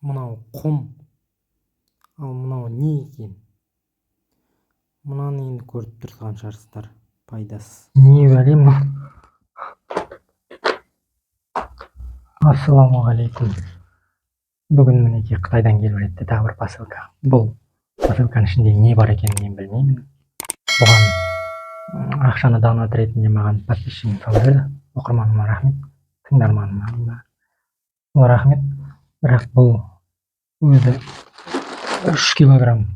мынау құм, ал мынау не екен? Мынаны енді көріп тұрған шығарсыздар, пайдасыз. Не бәлем бұл? Ассалаумағалейкум. Бүгін мінекей Қытайдан келіп жетті тағы бір посылка. Бұл посылканың ішінде не бар екенін мен білмеймін. Бұған ақшаны донат ретінде маған подписчигім салып жіберді. Оқырманыма рахмет, тыңдарманыма рахмет. Бірақ бұл өзі 3 килограмм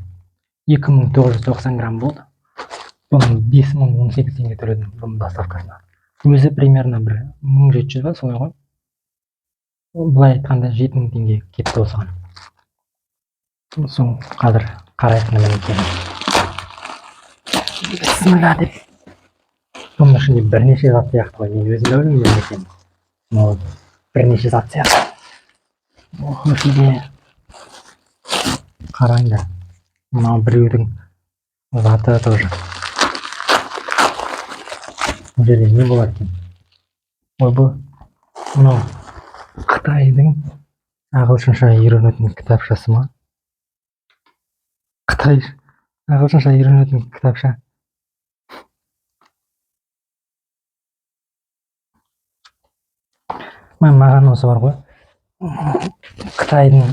2990 грамм болды. Бұның 5018 теңге төледім бұның доставкасына. Өзі примерно бір 1700 ба, солай ғой. Былай айтқанда 7000 теңге кетті осыған. Соң қазір қарайық немен екенін. Бисмилла деп. Бұның ішінде бірнеше зат сияқты ғой. Мен өзім білмеймін не екенін. Но бірнеше зат сияқты. Осыде қараңдар. Мынау біреудің заты тоже. Бұл жерде не болады екен? Ой, бұл мынау Қытайдың ағылшынша үйренетін кітапшасы ма? Қытай ағылшынша үйренетін кітапша. Маған осы бар ғой. Қытайдың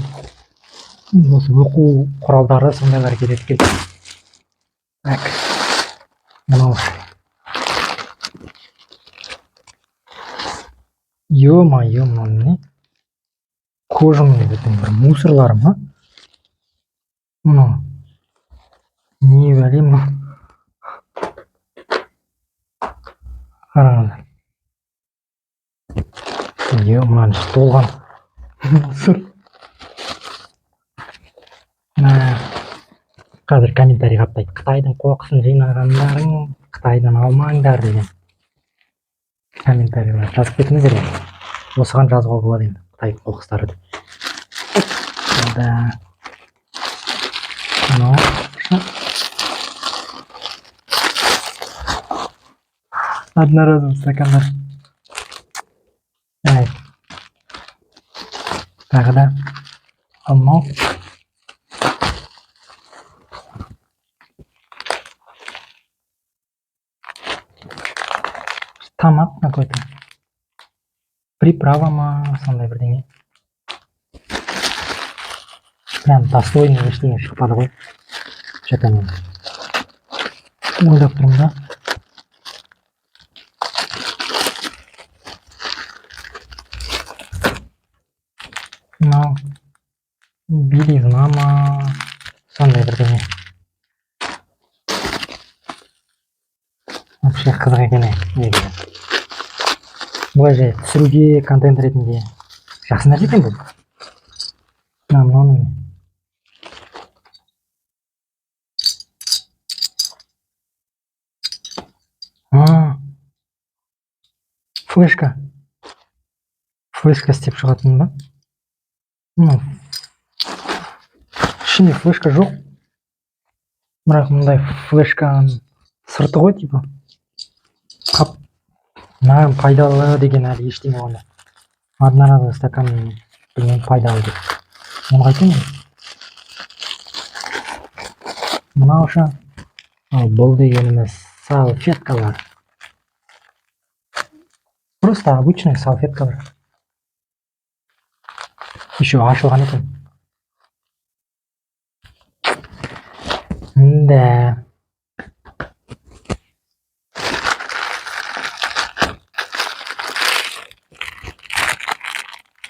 осы оқу құралдары сондайлар керек екен. Так. Мынау. Ё-моё, мынау не? Кожаный бір мусорлар ма? Мынау. Не бәлем бұл? Қараңыздар. Мынаның іші толған мусор. Қазір комментарий қаптайды. Қытайдың қоқысын жинағандарың Қытайдан алмаңдар деген комментарийлер жазып кетіңіздер. Осыған жазуға болады енді Қытайдың қоқыстары деп. Да. Мынау одноразовый стакандар. Тағы да алмау. Тамақ какой-то. Приправа ма, сондай бірдеңе. Прям достойный ештеңе шықпады ғой. Что-то мен ойлап тұрмын да. Мынау белизна ма, сондай бірдеңе. Вообще қызық екен негізі. Бұлай жай түсіруге контент ретінде жақсы нәрсе екен бұл. Мынау флешка. Флешка істеп шығатын ба? Ішінде флешка жоқ. Бірақ мұндай флешканың сырты ғой, типа. Қап. Маған пайдалы деген әлі ештеңе болмады. Одноразовый стакан білмеймін пайдалы деп. Оны қайтемін. Мынау ша. Бұл дегеніміз салфеткалар. Просто обычный салфеткалар. Еще ашылған екен. Да.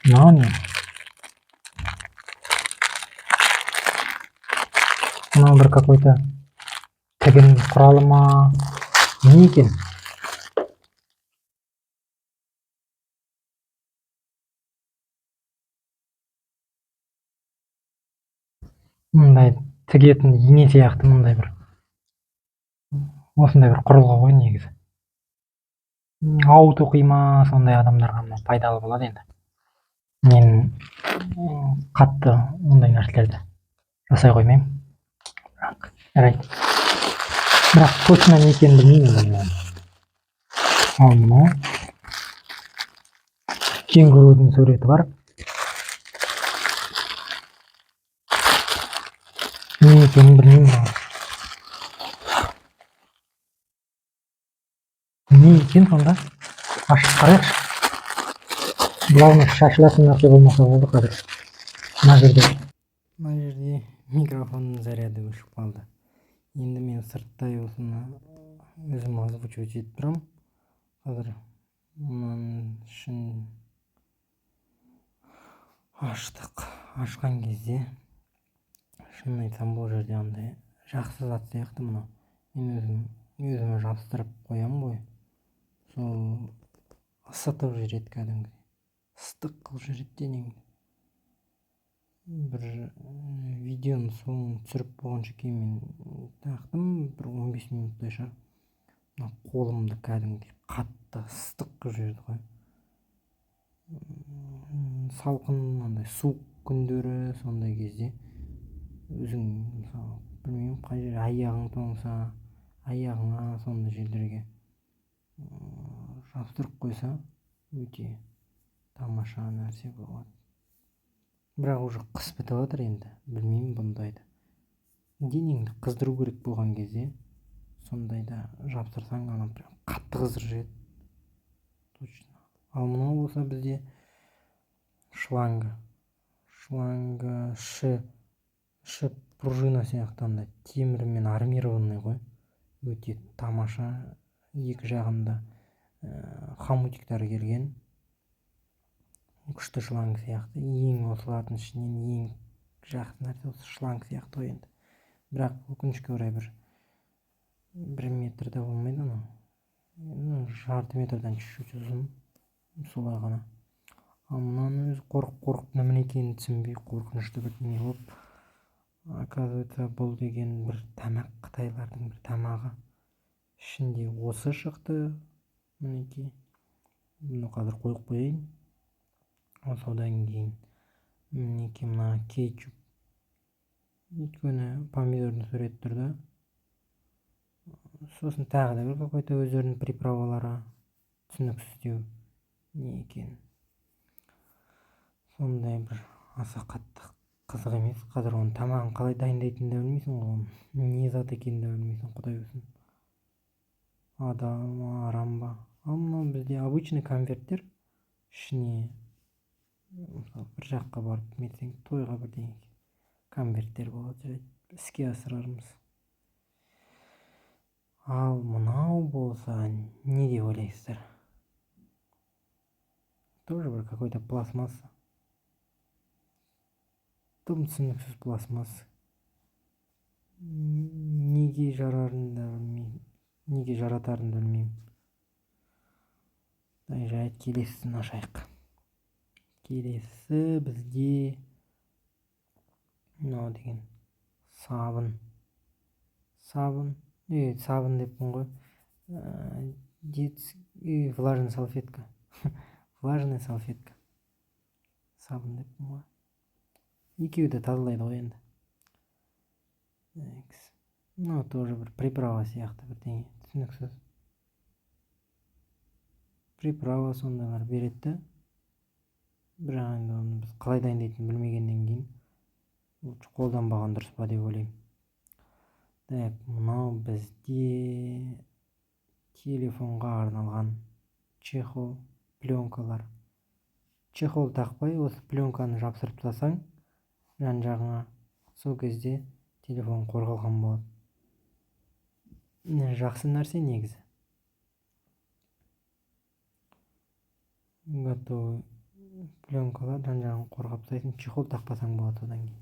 Мынау не? Мынау бір какой-то тігін құралы ма? Не екен? Мындай тігетін ине сияқты мындай бір. Осындай бір құрылғы ғой негізі. Ауыт оқима, сондай адамдарға пайдалы болады енді. Мен қатты ондай нәрселерді жасай қоймаймын. Бірақ точно не екенін білмеймін. Ал мынау кенгурудың суреті бар. екенін білмеймін. Не екен сонда? Ашып қарайықшы. Главное, шашылатын нәрсе болмаса болды қазір. Мына жерде микрофонның заряды өшіп қалды. Енді мен сырттай осыны өзім озвучивать етіп тұрамын. Қазір мынаның ішін аштық. Ашқан кезде шынын айтсам бұл жерде андай жақсы зат сияқты мынау. Мен өзіме жабыстырып қоямын ғой. Сол ысытып жүреді кәдімгі. Ыстық қылып жүреді денеңді. Бір видеоның соңын түсіріп болғанша кейін мен тақтым, бір 15 минуттай шығар. Қолымды кәдімгі қатты ыстық қылып жүреді ғой. Салқын, андай суық күндері сондай кезде өзің мысалы білмеймін қай жер аяғың тоңса, аяғыңа сондай жерлерге жабыстырып қойса өте тамаша нәрсе болады. Бірақ уже қыс бітіп жатыр енді, білмеймін бұндайды. Денеңді қыздыру керек болған кезде сондайда жабыстырсаң ана қатты қыздырып жүреді. Точно. Ал мынау болса бізде шланга іші пружина сияқтанды, темірмен армированный ғой. Өте тамаша, екі жағында хомутиктары келген күшті шланг сияқты. Ең осылардың ішінен ең жақсы нәрсе осы шланг сияқты ғой енді. Бірақ өкінішке орай бір метрде болмайды анау. Жарты метрден чуть-чуть ұзын, солай ғана. Ал мынаның өзі қорқып немене екенін түсінбей қорқынышты бірдеңе болып, оказывается бұл деген бір тамақ, қытайлардың бір тамағы. Ішінде осы шықты. Мінекей. Бұны қазір қойып қояйын. Содан кейін мінекей мына кетчуп. Өйткені помидордың суреті тұр да. Сосын тағы да бір какой-то өздерінің приправалары, түсініксіздеу не екен. Сондай бір аса қатты қызық емес. Қазір оның тамағын қалай дайындайтынын да білмейсің ғой. Не зат екенін да білмейсің, құдай білсін. Адам арам ба? Ал мынау бізде обычный конверттер. Ішіне мысалы бір жаққа барып кетсең, тойға бірдеңе конверттер болады, іске асырармыз. Ал мынау болса не деп ойлайсыздар? Тоже бір какой-то пластмасса. Тым түсініксіз пластмасса. Неге жарарын да білмеймін. Неге жаратарын да білмеймін. Жайт келесісін ашайық. Келесі бізде мынау деген сабын. Сабын деппін ғой. Влажная салфетка. Влажная салфетка. Сабын деппін ғой. Екеуі де тазалайды ғой енді. Мынау тоже бір приправа сияқты бірдеңе, түсініксіз. Приправа сондайлар береді. Бірақ енді оны біз қалай дайындайтынын білмегеннен кейін қолданбаған дұрыс па деп ойлаймын. Так, мынау бізде телефонға арналған чехол, пленкалар. Чехол тақпай, осы пленканы жапсырып тастасаң жан-жағыңа, сол кезде телефон қорғалған болады. Жақсы нәрсе негізі. Готовый пленкалар жан-жағын қорғап тастайсың, чехол тақпасаң болады одан кейін.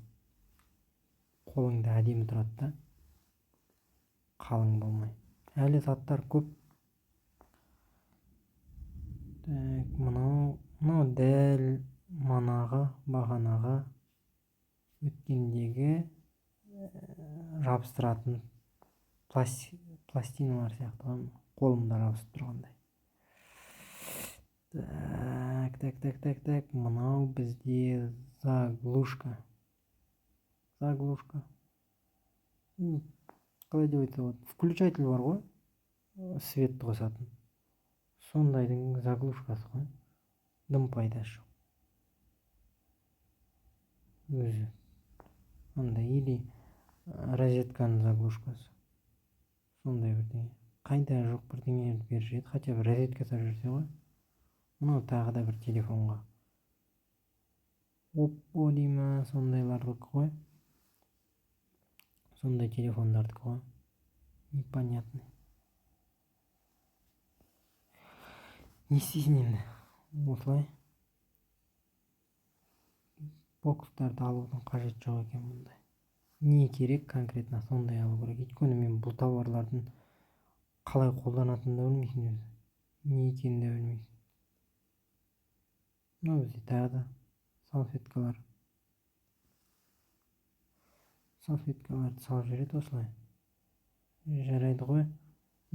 Қолыңда әдемі тұрады да, қалың болмай. Әлі заттар көп. Так, мынау дәл манағы, бағанағы өткендегі жабыстыратын пластиналар сияқты, қолымда жабысып тұрғандай. Так, мынау бізде заглушка. Қалай деп айтса болады? Включатель бар ғой, светті қосатын. Сондайдың заглушкасы ғой. Дым пайдасы жоқ. Өзі андай или розетканың заглушкасы. Сондай бірдеңе. Қайда жоқ бірдеңе беріп жүреді. Хотя бы розетка салып жүрсе ғой. Мынау тағы да бір телефонға. Oppo дей ма, сондайлардікі ғой. Сондай телефондардікі ғой. Непонятный. Не істейсің енді? Осылай. Бокстарды алудың қажет жоқ екен бұндай. Не керек конкретно сондай алу керек. Өйткені мен бұл тауарлардың қалай қолданатынын да білмейсің өзі. Не екенін де білмейсің. Мынау бізде тағы да салфеткалар. Салфеткаларды салып жібереді осылай. Жарайды ғой.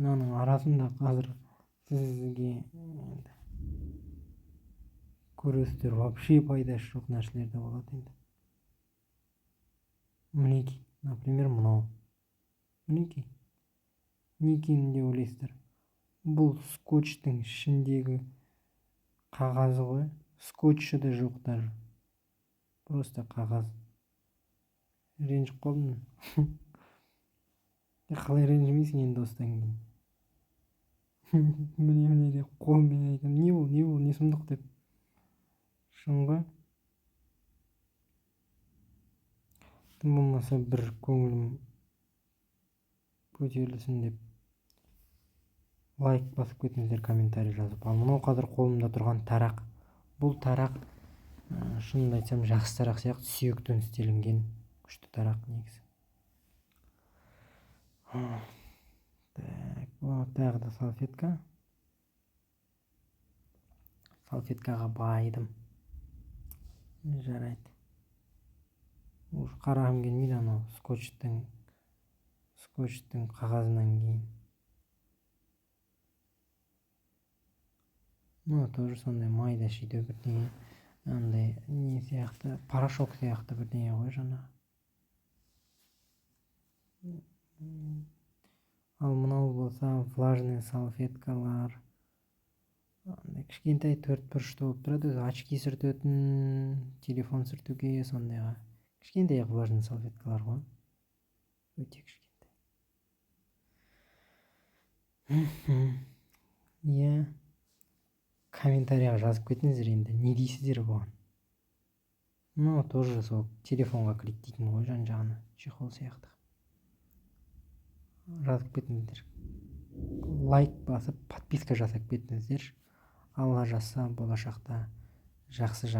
Мынаның арасында қазір сізге көресіздер, вообще пайдасы жоқ нәрселер де болады енді. Мінекей, например, мынау. Мінекей. Не екенін де ойлайсыздар. Бұл скотчтың ішіндегі қағазы ғой. Скотчы да жоқ даже. Просто қағаз. Ренжіп қалдым. Қалай ренжімейсің енді осыдан кейін. Міне деп қолыммен айтамын. Не бұл, не сұмдық деп. Шын ғой. Тым болмаса бір көңілім көтерілсін деп лайк басып кетіңіздер, комментарий жазып. Ал мынау қазір қолымда тұрған тарақ. Бұл тарақ шынымды айтсам жақсы тарақ сияқты, сүйектен істелінген күшті тарақ негізі. Тағы да салфетка. Салфеткаға байыдым. Жарайды. Қарағым келмейді анау скотчтың қағазынан кейін. Мына тоже сондай майда шүйде бірдеңе. Андай не сияқты, порошок сияқты бірдеңе ғой жаңа. Ал мынау болса влажный салфеткалар. Кішкентай 4 бұрышты болып тұрады. Өзі очки сүртетін, телефон сүртуге сондайға. Кішкентай влажный салфеткалар ғой. Өте кішкентай. Иә. Комментарияға жазып кетіңіздер енді. Не дейсіздер бұған? Мынау тоже сол телефонға кілттейтін ғой жан-жағына. Чехол сияқты. Жазып кетіңіздер. Лайк басып, подписка жасап кетіңіздер. Алла жазса, болашақта жақсы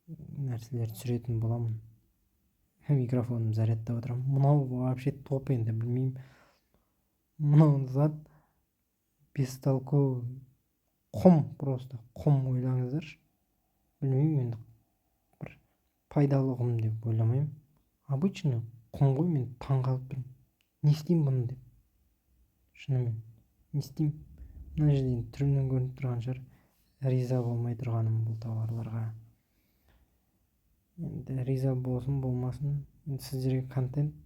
нәрселер түсіретін боламын. Микрофоным зарядта отырамын. Мынау вообще топ енді, білмеймін. Мынау зат бестолковый. Құм, просто құм ойлаңыздаршы. Білмеймін енді. Бір пайдалы құм деп ойламаймын. Обычный құм ғой, мен таң қалып тұрмын. Не істеймін бұны деп. Шынымен, не істеймін? Мына жерден түрімнен көрініп тұрған шығар. Риза болмай тұрғаным бұл тауарларға. Енді риза болсын, болмасын. Енді сіздерге контент.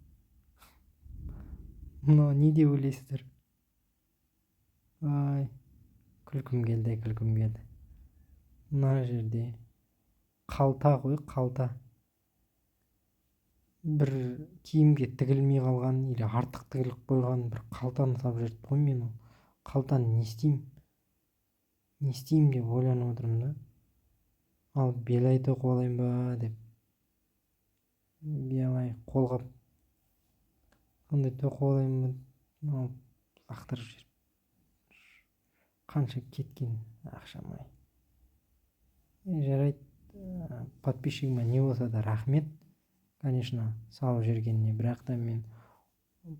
Мынау не деп ойлайсыздар? Ай, күлкім келді. Мына жерде қалта ғой, қалта. Бір киімге тігілмей қалған, или артық тігіліп қойған бір қалтаны салып жүріп қой мен ол. Қалтаны не істеймін? Не істеймін деп ойланып отырмын да. Ал белай тоқып алайын ба деп. Белай қолғап. Қандай тоқып алайын ба? Ал ақтырып жүріп. Қанша кеткен ақшамай. Жарайды. Подписчигіме не болса да рахмет. Конечно, салып жүргеніне, бірақ та мен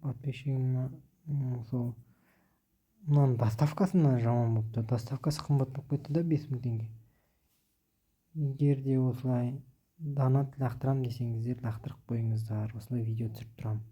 подписчигіме сол мынаның доставкасына жаман болыпты. Доставкасы қымбат болып кетті да, 5000 теңге. Егер де осылай донат лақтырам десеңіздер, лақтырып қойыңыздар. Осылай видео түсіріп тұрамын.